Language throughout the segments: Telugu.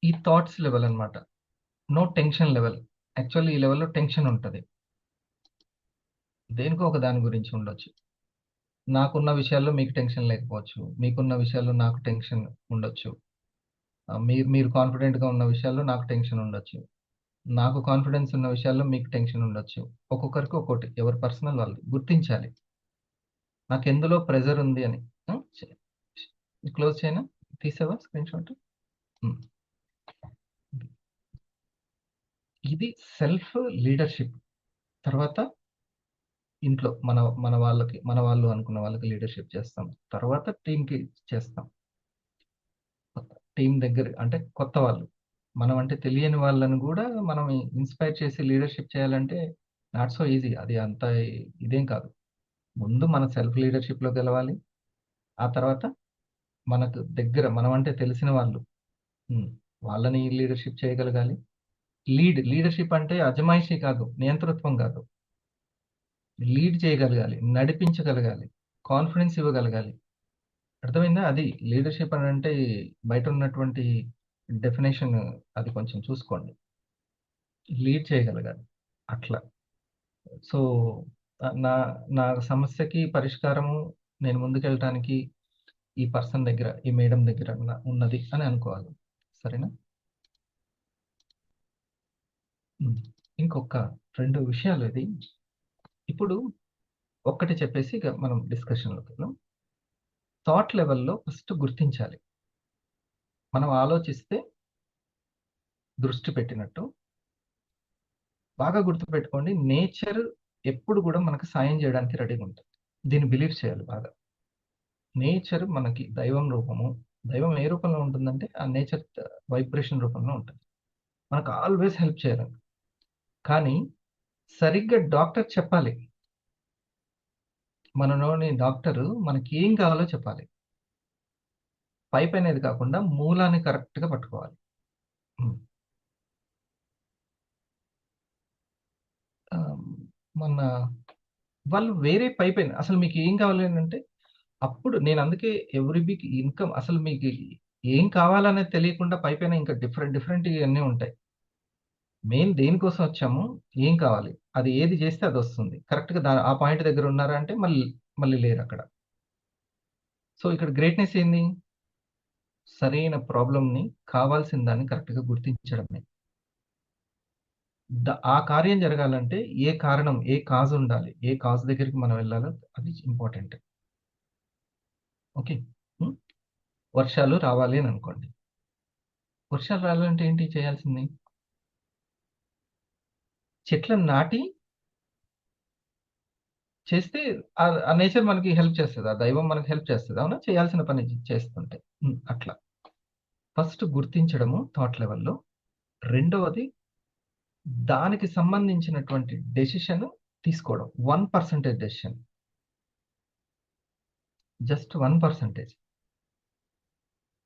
ఈ థాట్స్ లెవెల్ అన్నమాట. No tension level. యాక్చువల్లీ ఈ లెవెల్‌లో టెన్షన్ ఉంటది. దేనికో ఒక దాని గురించి ఉండొచ్చు. నాకున్న విషయాల్లో మీకు టెన్షన్ లేకపోవచ్చు. మీకున్న విషయాల్లో నాకు టెన్షన్ ఉండొచ్చు. మీరు మీరు కాన్ఫిడెంట్‌గా ఉన్న విషయాల్లో నాకు టెన్షన్ ఉండొచ్చు. నాకు కాన్ఫిడెన్స్ ఉన్న విషయాల్లో మీకు టెన్షన్ ఉండొచ్చు. ఒక్కొక్కరికి ఒక్కోటి. ఎవరి పర్సనల్ వాళ్ళది. గుర్తించాలి. నాకెందులో ప్రెషర్ ఉంది అని. హ్మ్. క్లోజ్ చేయనా? తీసావా స్క్రీన్‌షాట్? హ్మ్. ఇది సెల్ఫ్ లీడర్‌షిప్. తర్వాత ఇంట్లో మన వాళ్ళు అనుకున్న వాళ్ళకి లీడర్‌షిప్ చేస్తాం. తర్వాత టీమ్‌కి చేస్తాం. టీమ్ దగ్గర అంటే కొత్త వాళ్ళు. మనం అంటే తెలియని వాళ్ళని గూడా మనం ఇన్‌స్పైర్ చేసి లీడర్‌షిప్ చేయాలంటే నాట్ సో ఈజీ. అది అంత ఇదేం కాదు. ముందు మన సెల్ఫ్ లీడర్‌షిప్‌లో గెలవాలి. ఆ తర్వాత మనకు దగ్గర మనం అంటే తెలిసిన వాళ్ళు. హ్మ్. వాళ్ళని లీడర్‌షిప్ చేయగలగాలి. లీడర్‌షిప్ అంటే అజమాయిషీ కాదు. నియంతృత్వం కాదు. లీడ్ చేయగలగాలి. నడిపించగలగాలి. కాన్ఫిడెన్స్ ఇవ్వగలగాలి. అర్థమైందా? అది లీడర్‌షిప్ అనంటే బయటున్నటువంటి డెఫినిషన్ అది కొంచెం చూసుకోండి. లీడ్ చేయగలగాలి. అట్లా. సో, నా నా సమస్యకి పరిష్కారము నేను ముందుకెళ్ళటానికి ఈ పర్సన్ దగ్గర, ఈ మేడమ్ దగ్గర ఉన్నది అని అనుకోవాలి. సరేనా? హ్మ్. ఇంకొక 2 విషయాలు ఇది. ఇప్పుడు ఒక్కటి చెప్పేసి ఇక మనం డిస్కషన్‌లోకెళ్దాం. థాట్ లెవెల్‌లో ఫస్ట్ గుర్తించాలి. మనం ఆలోచిస్తే దృష్టి పెట్టినట్టు బాగా గుర్తుపెట్టుకోండి. నేచర్ ఎప్పుడు గూడా మనకు సాయం జేయడానికి రెడీగా ఉంటది. దీన్ని బిలీవ్ చేయాలి బాగా. నేచర్ మనకి దైవం రూపము. దైవం ఏ రూపంలో ఉంటుందంటే, ఆ నేచర్ వైబ్రేషన్ రూపంలో ఉంటది. మనకు ఆల్‌వేస్ హెల్ప్ చేయాలని. కానీ సరిగ్గా డాక్టర్ చెప్పాలి. మనలోని డాక్టరు మనకి ఏం కావాలో చెప్పాలి. పైపైనేది కాకుండా మూలాన్ని కరెక్ట్‌గా పట్టుకోవాలి. హ్మ్. ఆహ్, మొన్న వాళ్ళు వేరే పైపైన అసలు మీకు ఏం కావాలి అనంటే అప్పుడు నేనందుకే ఎవ్రి వీక్ ఇన్‌కమ్ అసలు మీకు ఏం కావాలనేది తెలియకుండా పైపైన ఇంకా డిఫరెంట్ ఇయన్నీ ఉంటాయి. మెయిన్ దేనికోసం వచ్చాము? ఏం కావాలి? అది ఏది జేస్తే అదొస్తుంది. కరెక్ట్‌గా ఆ పాయింట్ దగ్గర ఉన్నారా అంటే మళ్ళీ లేరక్కడ. సో, ఇక్కడ గ్రేట్‌నెస్ ఏంది? సరైన ప్రాబ్లమ్‌ని కావాల్సిన దాన్ని కరెక్ట్‌గా గుర్తించడమే. ఆ కార్యం జరగాలంటే ఏ కారణం, ఏ కాజ్ ఉండాలి? ఏ కాజ్ దగ్గరికి మనం వెళ్ళాలో అది ఇంపార్టెంట్. ఓకే. హ్మ్. వర్షాలు రావాలి అని అనుకోండి. వర్షాలు రావాలంటే ఏంటి చేయాల్సింది? చెట్లను నాటి చేస్తే ఆ నేచర్ మనకి హెల్ప్ చేస్తది. ఆ దైవం మనకి హెల్ప్ చేస్తది. అవునా? చేయాల్సిన పని చేస్తుంటే. హ్మ్. అట్లా. ఫస్ట్ గుర్తించడము థాట్ లెవెల్‌లో. రెండవది దానికి సంబంధించినటువంటి డెసిషన్ తీసుకోవడం. 1% డెసిషన్. జస్ట్ 1%.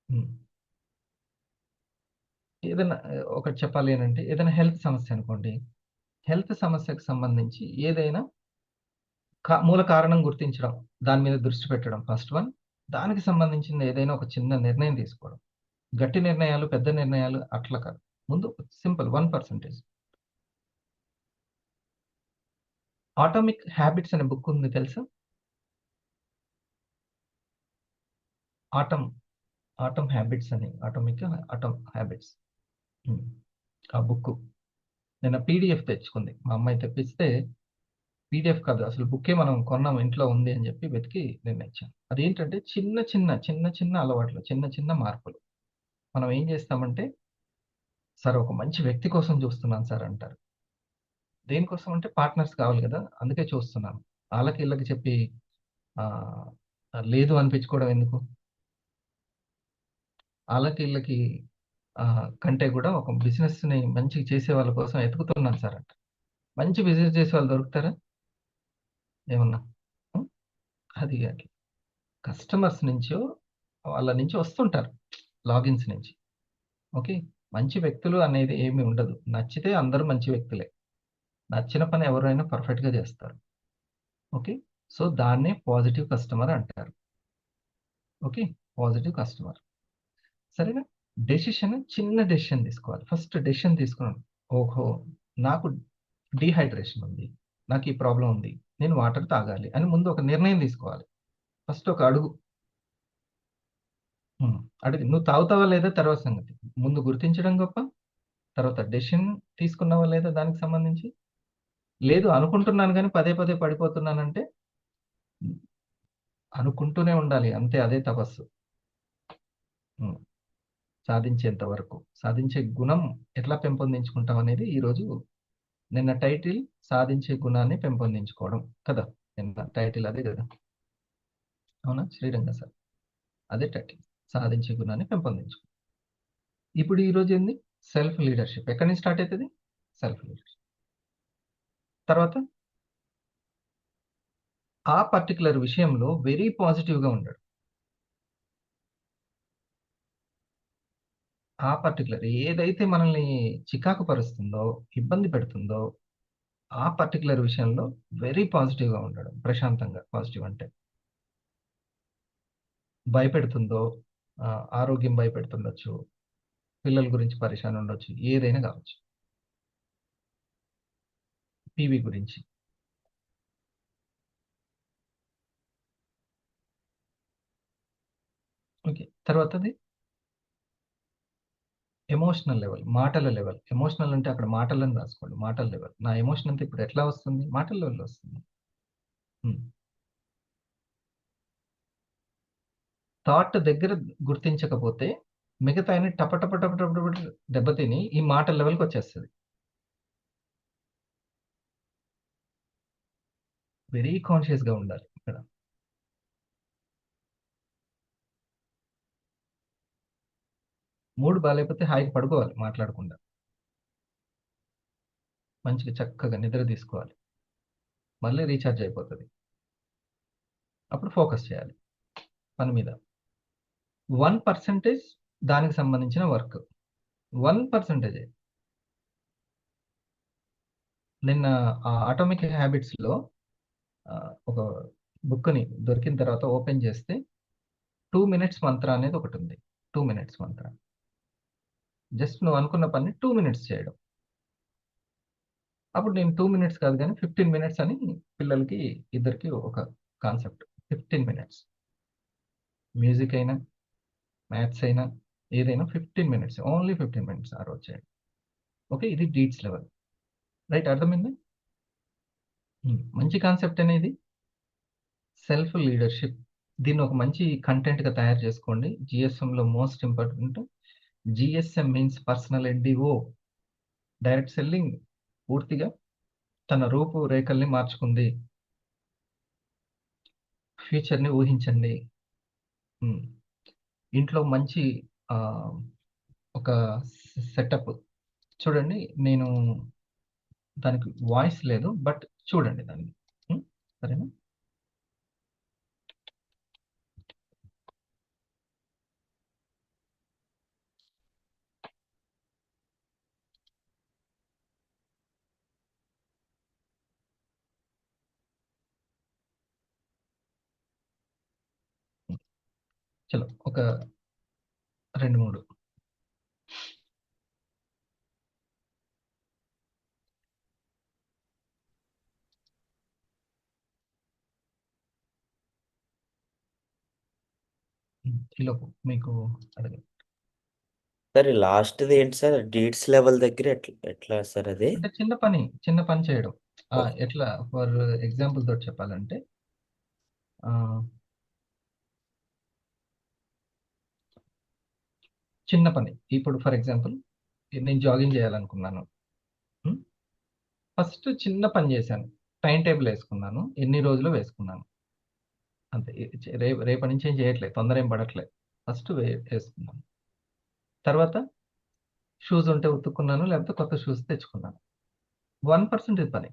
హ్మ్. ఏదైనా ఒకటి చెప్పాలి అనంటే ఏదైనా హెల్త్ సమస్య అనుకోండి. హెల్త్ సమస్యకు సంబంధించి ఏదైనా మూల కారణం గుర్తించడం. దాని మీద దృష్టి పెట్టడం ఫస్ట్ వన్. దానికి సంబంధించింది ఏదైనా ఒక చిన్న నిర్ణయం తీసుకోవడం. గట్టి నిర్ణయాలు, పెద్ద నిర్ణయాలు అట్లా కాదు. ముందు సింపుల్ 1%. 'ఆటోమిక్ హ్యాబిట్స్' అనే బుక్ ఉంది తెలుసా? ఆటమ్, ఆటమ్ హ్యాబిట్స్ అని. Atom habits. హ్మ్. ఆ బుక్కు. నిన్న పీడీఎఫ్ తెచ్చుకుంది. మా అమ్మాయి తెప్పిస్తే పీడీఎఫ్ కాదు. అసలు బుక్కే మనం కొన్నాం ఇంట్లో ఉంది అని చెప్పి వెతికి నిన్న ఇచ్చాను. అదేంటంటే చిన్న అలవాట్లు, చిన్న మార్పులు. మనం ఏం చేస్తామంటే, సార్ ఒక మంచి వ్యక్తి కోసం చూస్తున్నాను సార్ అంటారు. దేనికోసం అంటే పార్ట్నర్స్ కావాలి గదా! అందుకే చూస్తున్నాను. ఆళ్ళకి ఈళ్ళకి చెప్పి ఆహ్, లేదు అనిపించుకోవడం ఎందుకు? ఆళ్ళకి ఈళ్ళకి కంటే గూడా ఒక బిజినెస్‌ని మంచిగా చేసే వాళ్ళ కోసం ఎతుకుతున్నాను సార్ అంట. మంచి బిజినెస్ చేసేవాళ్ళు దొరుకుతారా? ఏమన్నా? హ్మ్. అది అట్లా. కస్టమర్స్ నుంచో వాళ్ళ నుంచి వస్తుంటారు. లాగిన్స్ నుంచి. ఓకే. మంచి వ్యక్తులు అనేది ఏమి ఉండదు. నచ్చితే అందరూ మంచి వ్యక్తులే. నచ్చిన పని ఎవరైనా పర్ఫెక్ట్‌గా జేస్తారు. ఓకే. సో, దాన్నే పాజిటివ్ కస్టమర్ అంటారు. ఓకే. Positive customer. సరేనా? చిన్న డెసిషన్ తీసుకోవాలి. ఫస్ట్ డెసిషన్ తీసుకున్నాను. ఓహో! నాకు డీహైడ్రేషన్ ఉంది. నాకు ఈ ప్రాబ్లమ్ ఉంది. నేను వాటర్ తాగాలి అని ముందు ఒక నిర్ణయం తీసుకోవాలి. ఫస్ట్ ఒక అడుగు. హ్మ్. అడుగు. నువ్వు తాగుతావా లేదా తర్వాత సంగతి. ముందు గుర్తించడం గొప్ప. తర్వాత డెసిషన్ తీసుకున్నావా లేదా దానికి సంబంధించి. లేదు అనుకుంటున్నాను గానీ పదే పదే పడిపోతున్నానంటే అనుకుంటూనే ఉండాలి. అంతే అదే తపస్సు. హ్మ్. సాధించేంత వరకు. సాధించే గుణం ఎట్లా పెంపొందించుకుంటామనేది ఈరోజు నిన్న టైటిల్ సాధించే గుణాన్ని పెంపొందించుకోవడం కదా! నిన్న టైటిల్ అదే గదా! అవునా? శ్రీరంగ సార్. అదే టైటిల్. సాధించే గుణాన్ని పెంపొందించుకో. ఇప్పుడు ఈరోజు ఏంది? Self leadership. ఎక్కడి నుంచి స్టార్ట్ అయితది? Self leadership. తర్వాత ఆ పర్టిక్యులర్ విషయంలో వెరీ పాజిటివ్‌గా ఉండడు. ఆ పర్టిక్యులర్ ఏదైతే మనల్ని చికాకు పరుస్తుందో, ఇబ్బంది పెడుతుందో, ఆ పర్టిక్యులర్ విషయంలో వెరీ పాజిటివ్‌గా ఉండడం. ప్రశాంతంగా పాజిటివ్ అంటే. భయపెడుతుందో ఆరోగ్యం భయపెడుతుండొచ్చు. పిల్లల గురించి పరేషాన్ ఉండొచ్చు. ఏదైనా గావచ్చు. టీవీ గురించి. ఓకే. తర్వాతది ఎమోషనల్ లెవెల్. మాటల లెవెల్. ఎమోషనల్ అంటే అక్కడ మాటలని రాసుకోండి. మాటల లెవెల్. నా ఎమోషన్ అంతా ఇప్పుడు ఎట్లా వస్తుంది? మాటల లెవెల్‌లో వస్తుంది. హ్మ్. థాట్ దగ్గర గుర్తించకపోతే మిగతాయన్ని టప టప టప టప టప దెబ్బతిని ఈ మాటల లెవెల్‌కొచ్చేస్తది. వెరీ కాన్షియస్‌గా ఉండాలి ఇక్కడ. మూడ్ బాలేకపోతే హాయిగా పడుకోవాలి మాట్లాడకుండా. మంచిగా చక్కగా నిద్ర తీసుకోవాలి. మళ్ళీ రీచార్జ్ అయిపోతది. అప్పుడు ఫోకస్ చేయాలి పని మీద. 1% దానికి సంబంధించిన వర్క్. 1% నిన్న 'అటామిక్ హ్యాబిట్స్‌లో' ఒక బుక్‌ని దొరికిన తర్వాత ఓపెన్ చేస్తే 2 మినిట్స్ మంత్ర అనేది ఒకటుంది. 2 మినిట్స్ మంత్ర. జస్ట్ నువ్వు అనుకున్న పని 2 మినిట్స్ చేయడం. అప్పుడు నేను 2 మినిట్స్ కాదు గానీ 15 మినిట్స్ అని పిల్లలకి ఇద్దరికీ ఒక కాన్సెప్ట్. 15 మినిట్స్. మ్యూజిక్ అయినా, మ్యాథ్స్ అయినా ఏదైనా 15 మినిట్స్. ఓన్లీ 15 మినిట్స్ ఆ రోజు చేయండి. ఓకే. ఇది డీట్స్ లెవెల్. రైట్ అర్థమైందా? మంచి కాన్సెప్ట్ అనేది సెల్ఫ్ లీడర్‌షిప్. దీన్ని ఒక మంచి కంటెంట్‌గా తయారు చేసుకోండి. జీఎస్ఎంలో most important GSM means personal NDO. Direct selling పూర్తిగా తన రూపురేఖల్ని మార్చుకుంది. ఫ్యూచర్‌ని ఊహించండి. హ్మ్. ఇంట్లో మంచి ఆహ్, ఒక సెటప్ చూడండి. నేను దానికి వాయిస్ లేదు. బట్ చూడండి దాన్ని. హ్మ్. సరేనా? చలో ఒక 2, 3 ఈలోపు మీకు అడగండి. సార్ ఈ లాస్ట్‌ది ఏంటి సార్? డీడ్స్ లెవెల్ దగ్గర ఎట్లా సార్ అది? అంటే చిన్న పని చేయడం. ఓహ్! ఎట్లా ఫర్ ఎగ్జాంపుల్ తోటి చెప్పాలంటే ఆహ్, చిన్న పని. ఇప్పుడు ఫర్ ఎగ్జాంపుల్ నేను జాగింగ్ చేయాలనుకున్నాను. హ్మ్. ఫస్ట్ చిన్న పని చేశాను. టైమ్ టేబుల్ యేసుకున్నాను. ఎన్ని రోజులు వేసుకున్నాను. అంతే. రేపటి నుంచి ఏం చేయట్లేదు. తొందర ఏం పడట్లేదు. ఫస్ట్ యేసుకున్నాను. తర్వాత షూస్ ఉంటే ఉతుక్కున్నాను. లేకపోతే కొత్త షూస్ తెచ్చుకున్నాను. 1% పని.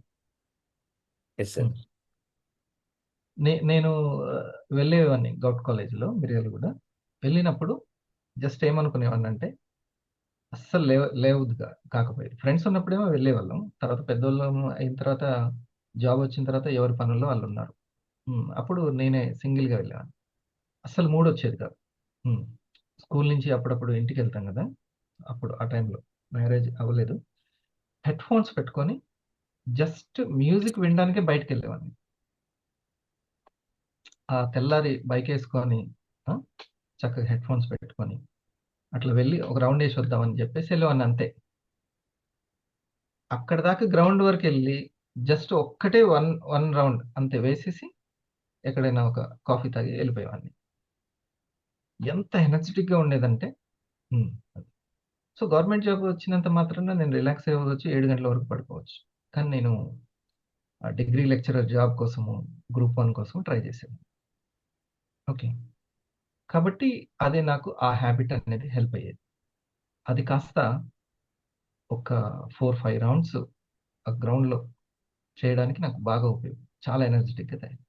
Yes sir. హ్మ్. నేను వెళ్ళేవాడిని గౌట్ కాలేజ్‌లో మిర్యాలగూడ. వెళ్ళినప్పుడు జస్ట్ ఏమనుకునేవాడినంటే అస్సలు లేవబుద్ధి కాకపోయేది. ఫ్రెండ్స్ ఉన్నప్పుడేమో వెళ్ళేవాళ్ళం. తర్వాత పెద్దోళ్ళం అయిన తర్వాత జాబొచ్చిన తర్వాత ఎవరి పనుల్లో వాళ్ళున్నారు. అప్పుడు నేనే సింగిల్‌గా వెళ్ళేవాడిని. అస్సలు మూడొచ్చేది కాదు. హ్మ్. స్కూల్ నుంచి అప్పుడప్పుడు ఇంటికి వెళ్తాం కదా, అప్పుడు ఆ టైంలో మ్యారేజ్ అవ్వలేదు. హెడ్ ఫోన్స్ పెట్టుకొని జస్ట్ మ్యూజిక్ వినడానికే బయటకు వెళ్ళేవాడిని. ఆ తెల్లారి బైక్ వేసుకొని ఆ, చక్కగా హెడ్ ఫోన్స్ పెట్టుకొని అట్లా వెళ్ళి ఒక రౌండ్ వేసి వద్దామని చెప్పేసి వెళ్ళేవాడిని అంతే. అక్కడ దాకా గ్రౌండ్ వరకు వెళ్ళి జస్ట్ ఒక్కటే వన్ వన్ రౌండ్ అంతే వేసేసి ఎక్కడైనా ఒక కాఫీ తాగి వెళ్ళిపోయేవాడిని. ఎంత ఎనర్జెటిక్ గా ఉండేదంటే ఉమ్, అది. సో గవర్నమెంట్ జాబ్ వచ్చినంత మాత్రాన నేను రిలాక్స్ అవ్వచ్చు, 7 గంటల వరకు పడుకోవచ్చు. కానీ నేను ఆ డిగ్రీ లెక్చరర్ జాబ్ కోసము గ్రూప్ 1 కోసం ట్రై చేశాను. ఓకే. కాబట్టి అదే నాకు ఆ హ్యాబిట్ అనేది హెల్ప్ అయ్యేది. అది కాస్త ఒక 4-5 రౌండ్స్ ఆ గ్రౌండ్‌లో చేయడానికి నాకు బాగా ఉపయోగం. చాలా ఎనర్జిటిక్‌గా తయారయ్యాను.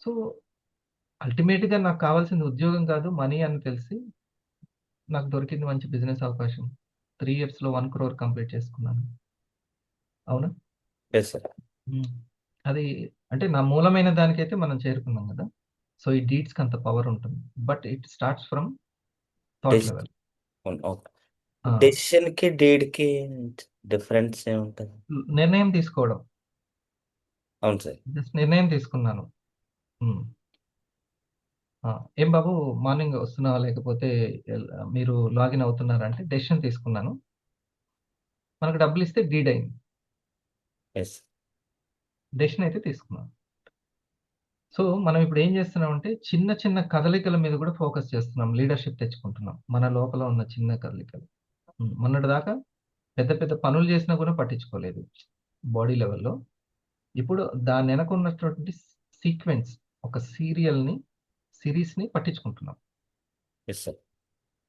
సో, అల్టిమేట్‌గా నాకు కావాల్సింది ఉద్యోగం కాదు, మనీ అని తెలిసి నాకు దొరికింది మంచి బిజినెస్ అవకాశం. 3 ఇయర్స్‌లో 1,00,00,000 కంప్లీట్ చేసుకున్నాను. అవునా? Yes sir. హ్మ్. అది అంటే నా మూలమైన దానికైతే మనం చేరుకున్నాం గదా! సో, ఈ డీడ్స్‌కి అంత పవర్ ఉంటుంది. But it starts from thought decision. Level. Okay. ఆ! డెసిషన్‌కి, డీడ్‌కి డిఫరెన్స్ ఏముంటది? నిర్ణయం తీసుకోవడం. అవును సార్. జస్ట్ నిర్ణయం తీసుకున్నాను. హ్మ్. ఆ! "ఏం బాబు మార్నింగ్ వస్తున్నావా? లేకపోతే మీరు లాగిన్ అవుతున్నారా?" అంటే డెసిషన్ తీసుకున్నాను. మనకు డబ్బులిస్తే డీడ్ అయింది. ఎస్. డెసిషన్ అయితే తీసుకున్నాను. సో, మనం ఇప్పుడు ఏం చేస్తున్నామంటే చిన్న చిన్న కదలికల మీద కూడా ఫోకస్ చేస్తున్నాం. లీడర్‌షిప్ తెచ్చుకుంటున్నాం. మన లోపల ఉన్న చిన్న కదలికలు. మొన్నటిదాకా పెద్ద పెద్ద పనులు చేసినా కూడా పట్టించుకోలేదు బాడీ లెవెల్‌లో. ఇప్పుడు దాని వెనక ఉన్నటువంటి సీక్వెన్స్ ఒక సీరీస్‌ని పట్టించుకుంటున్నాం. Yes sir.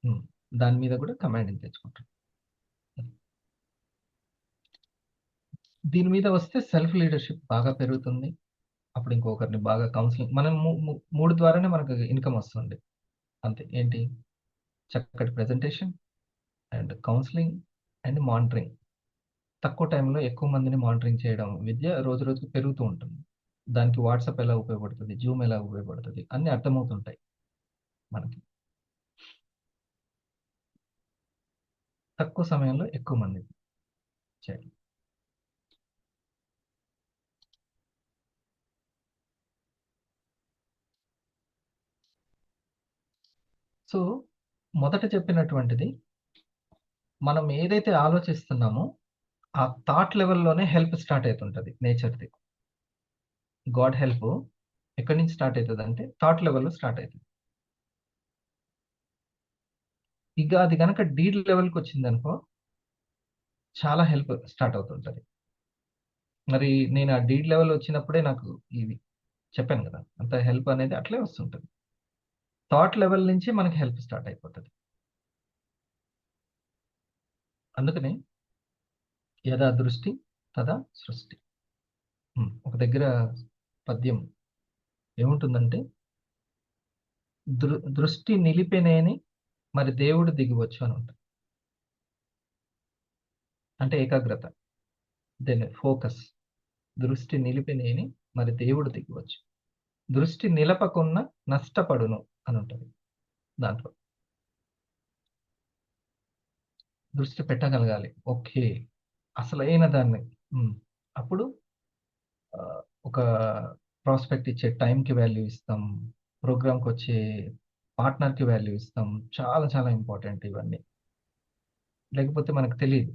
హ్మ్. దాని మీద కూడా కమాండింగ్ తెచ్చుకుంటున్నాం. దీని మీద వస్తే సెల్ఫ్ లీడర్‌షిప్ బాగా పెరుగుతుంది. అప్పుడు ఇంకొకరిని బాగా కౌన్సెలింగ్ మనం 3 ద్వారానే మనకు ఇన్‌కమ్ వస్తుంది. అంతే. ఏంటి? చక్కటి presentation and counselling and monitoring. తక్కువ టైంలో ఎక్కువ మందిని మానిటరింగ్ చేయడం విద్య రోజు రోజుకి పెరుగుతూ ఉంటుంది. దానికి వాట్సాప్ ఎలా ఉపయోగపడుతది? జూమ్ ఎలా ఉపయోగపడుతది? అన్నీ అర్థమవుతుంటాయి మనకి. తక్కువ సమయంలో ఎక్కువ మందిని చేయడం. సో, మొదట చెప్పినటువంటిది మనం ఏదైతే ఆలోచిస్తున్నామో ఆ థాట్ లెవెల్‌లోనే హెల్ప్ స్టార్ట్ అయితుంటది నేచర్‌ది. గాడ్ హెల్ప్ ఎక్కడి నుంచి స్టార్ట్ అయితదంటే థాట్ లెవెల్‌లో స్టార్ట్ అయితది. ఇక అది గనక డీడ్ లెవెల్‌కొచ్చిందనుకో చాలా హెల్ప్ స్టార్ట్ అవుతుంటది. మరి నేను ఆ డీడ్ లెవెల్ వచ్చినప్పుడే నాకు ఇది చెప్పాను గదా! అంత హెల్ప్ అనేది అట్లే వస్తుంటది. థాట్ లెవెల్ నుంచి మనకి హెల్ప్ స్టార్ట్ అయిపోతది. అందుకనే యదా దృష్టి తదా సృష్టి. ఒక దగ్గర పద్యం ఏముంటుందంటే దృష్టి నిలిపెనేని మరి దేవుడు దిగివచ్చు అని ఉంటది. అంటే ఏకాగ్రత. Then focus. దృష్టి నిలిపినేని మరి దేవుడు దిగివచ్చు. దృష్టి నిలపకున్న నష్టపడును అని ఉంటది దాంట్లో. దృష్టి పెట్టగలగాలి. ఓకే. అసలైన దాన్ని. హ్మ్. అప్పుడు ఒక ప్రాస్పెక్ట్ ఇచ్చే టైంకి వాల్యూ ఇస్తాం. ప్రోగ్రామ్‌కొచ్చే పార్ట్నర్‌కి వాల్యూ ఇస్తాం. చాలా చాలా ఇంపార్టెంట్ ఇవన్నీ. లేకపోతే మనకు తెలీదు.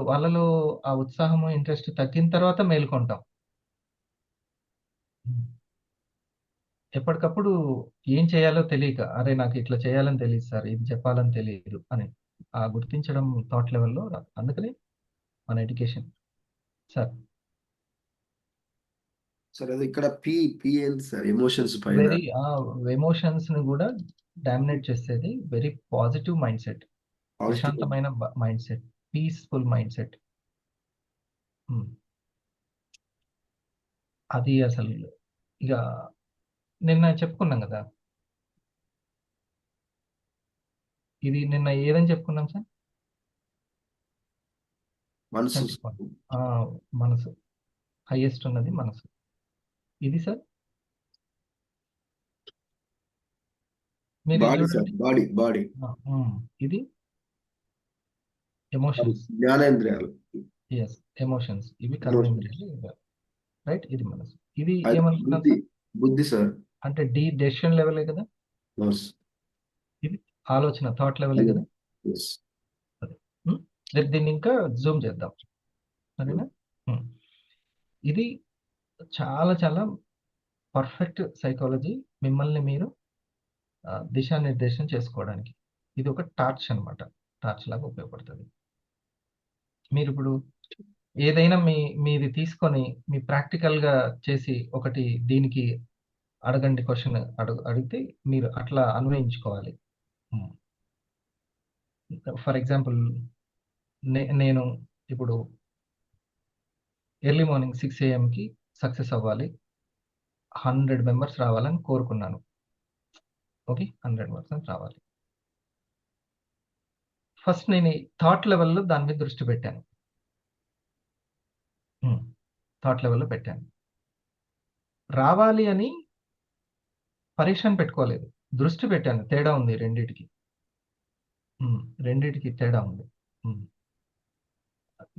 వాళ్ళలో ఆ ఉత్సాహము, ఇంట్రెస్ట్ తగ్గిన తర్వాత మేలుకుంటాం. హ్మ్. ఎప్పటికప్పుడు ఏం చేయాలో తెలియక, అరే! నాకు ఇట్లా చేయాలని తెలీదు సార్. ఇది చెప్పాలని తెలీదు అని. ఆ గుర్తించడం థాట్ లెవెల్‌లో రాదు. అందుకని మన ఎడ్యుకేషన్. సార్ సార్ అది ఇక్కడ పి ఏంటి సార్ ఎమోషన్స్ పైన వెరీ ఎమోషన్స్‌ని గూడా డామినేట్ చేసేది వెరీ పాజిటివ్ మైండ్‌సెట్. పాజిటివ్. ప్రశాంతమైన మైండ్‌సెట్. Peaceful mindset. హ్మ్. అది అసలు ఇగ నిన్న చెప్పుకున్నాం గదా! ఇది నిన్న ఏదని చెప్పుకున్నాం సార్? మనసు. Centre point. ఆ! మనసు. హైయెస్ట్ ఉన్నది మనసు. ఇది సార్ మీరు ఇది బాడీ సార్, చూడండి. బాడీ ఇది ఎమోషన్స్. జ్ఞానేంద్రియాలు. Yes, emotions. ఇవి Emotions. కర్మేంద్రియాలు. రైట్, ఇది మనసు. ఇది అది ఏమనుకున్నాం బుద్ధి, సార్? బుద్ధి సార్. అంటే డెసిషన్ లెవెలే కదా. Yes. ఇది ఆలోచన, థాట్ లెవెలే కదా. Yes. రేపు దీన్ని ఇంకా జూమ్ చేద్దాం, సరేనా? ఇది చాలా చాలా పర్ఫెక్ట్ సైకాలజీ, మిమ్మల్ని మీరు దిశానిర్దేశం చేసుకోవడానికి. ఇది ఒక టార్చ్ అన్నమాట, టార్చ్ లాగా ఉపయోగపడుతుంది. మీరు ఇప్పుడు ఏదైనా మీది తీసుకొని మీ ప్రాక్టికల్గా చేసి ఒకటి దీనికి అడగండి, క్వశ్చన్ అడిగితే మీరు అట్లా అన్వయించుకోవాలి. ఫర్ ఎగ్జాంపుల్, నేను ఇప్పుడు ఎర్లీ మార్నింగ్ 6 AM సక్సెస్ అవ్వాలి, 100 మెంబర్స్ రావాలని కోరుకున్నాను. ఓకే, 100 మెంబర్స్ రావాలి. ఫస్ట్ నేను థాట్ లెవెల్లో దాని మీద దృష్టి పెట్టాను. థాట్ లెవెల్లో పెట్టాను. రావాలి అని పరీక్షను పెట్టుకోలేదు, దృష్టి పెట్టాను. తేడా ఉంది రెండిటికి. రెండిటికి తేడా ఉంది.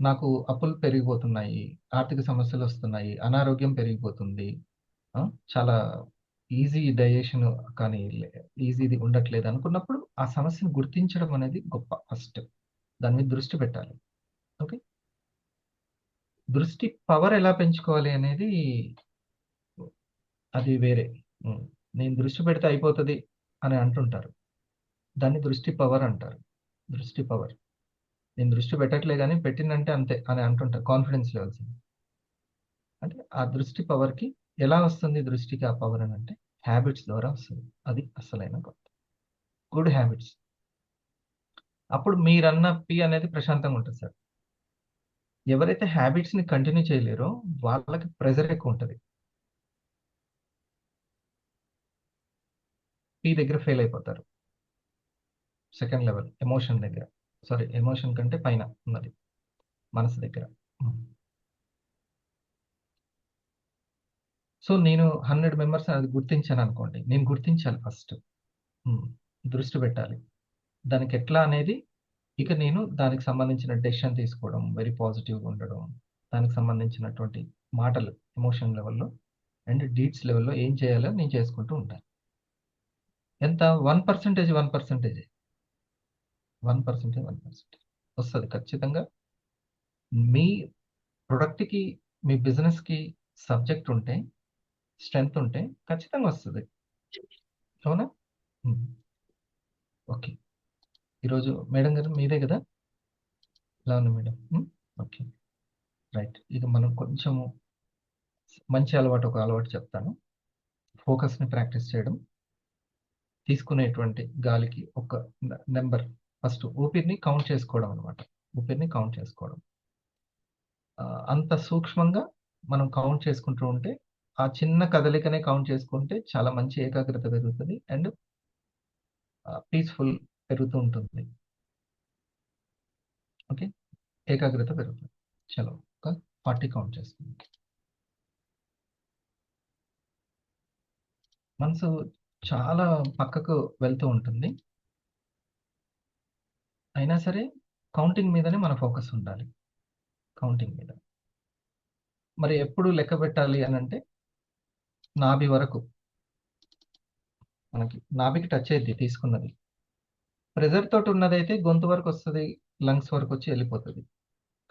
నాకు అప్పులు పెరిగిపోతున్నాయి, ఆర్థిక సమస్యలు వస్తున్నాయి, అనారోగ్యం పెరిగిపోతుంది, చాలా ఈజీ డైజెషన్ కానీ ఈజీది ఉండట్లేదు అనుకున్నప్పుడు ఆ సమస్యను గుర్తించడం అనేది గొప్ప. ఫస్ట్ దాని మీద దృష్టి పెట్టాలి. ఓకే, దృష్టి పవర్ ఎలా పెంచుకోవాలి అనేది అది వేరే. నేను దృష్టి పెడితే అయిపోతుంది అని అంటుంటారు, దాన్ని దృష్టి పవర్ అంటారు. దృష్టి పవర్. నేను దృష్టి పెట్టట్లే కానీ పెట్టిందంటే అంతే అని అంటుంటారు, కాన్ఫిడెన్స్ లెవెల్స్. అంటే ఆ దృష్టి పవర్కి ఎలా వస్తుంది? దృష్టికి ఆ పవర్ అని అంటే హ్యాబిట్స్ ద్వారా వస్తుంది. అది అసలైన గుడ్ హ్యాబిట్స్. అప్పుడు మీరన్న పి అనేది ప్రశాంతంగా ఉంటుంది సార్. ఎవరైతే హ్యాబిట్స్ని కంటిన్యూ చేయలేరో వాళ్ళకి ప్రెజర్ ఎక్కువ ఉంటుంది. పి దగ్గర ఫెయిల్ అయిపోతారు. సెకండ్ లెవెల్ ఎమోషన్ దగ్గర, సారీ ఎమోషన్ కంటే పైన ఉన్నది మనసు దగ్గర. సో నేను 100 మెంబర్స్ అది గుర్తించాను అనుకోండి, నేను గుర్తించాలి ఫస్ట్, దృష్టి పెట్టాలి దానికి ఎట్లా అనేది. ఇక నేను దానికి సంబంధించిన డెసిషన్ తీసుకోవడం, వెరీ పాజిటివ్గా ఉండడం, దానికి సంబంధించినటువంటి మాటలు ఎమోషన్ లెవెల్లో అండ్ డీడ్స్ లెవెల్లో ఏం చేయాలో నేను చేసుకుంటూ ఉంటాను. ఎంత 1% 1% 1% వస్తుంది ఖచ్చితంగా. మీ ప్రొడక్ట్కి, మీ బిజినెస్కి సబ్జెక్ట్ ఉంటే, స్ట్రెంగ్త్ ఉంటే ఖచ్చితంగా వస్తుంది. అవునా? ఓకే, ఈరోజు మేడం గారు మీదే కదా? ఎలా ఉంది మేడం? Okay, right. ఇక మనం కొంచెము మంచి అలవాటు, ఒక అలవాటు చెప్తాను. ఫోకస్ని ప్రాక్టీస్ చేయడం. తీసుకునేటువంటి గాలికి ఒక నెంబర్, ఫస్ట్ ఊపిరిని కౌంట్ చేసుకోవడం అనమాట. ఊపిరిని కౌంట్ చేసుకోవడం. అంత సూక్ష్మంగా మనం కౌంట్ చేసుకుంటూ ఉంటే, ఆ చిన్న కదలికనే కౌంట్ చేసుకుంటే చాలా మంచి ఏకాగ్రత పెరుగుతుంది అండ్ పీస్ఫుల్ పెరుగుతూ ఉంటుంది. ఓకే, ఏకాగ్రత పెరుగుతుంది. చలో ఒక 40 కౌంట్ చేసుకుందాం. మనసు చాలా పక్కకు వెళ్తూ ఉంటుంది, అయినా సరే కౌంటింగ్ మీదనే మన ఫోకస్ ఉండాలి. కౌంటింగ్ మీద. మరి ఎప్పుడు లెక్క పెట్టాలి అని అంటే నాభి వరకు, మనకి నాభికి టచ్ అయ్యింది తీసుకున్నది. ప్రెజర్ తోటి ఉన్నదైతే గొంతు వరకు వస్తుంది, లంగ్స్ వరకు వచ్చి వెళ్ళిపోతుంది.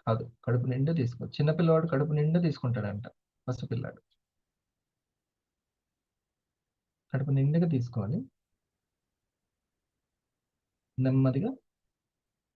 కాదు, కడుపు నిండా తీసుకో. చిన్నపిల్లవాడు కడుపు నిండా తీసుకుంటాడంట. పసిపిల్లాడు కడుపు నిండుగా తీసుకోవాలి, నెమ్మదిగా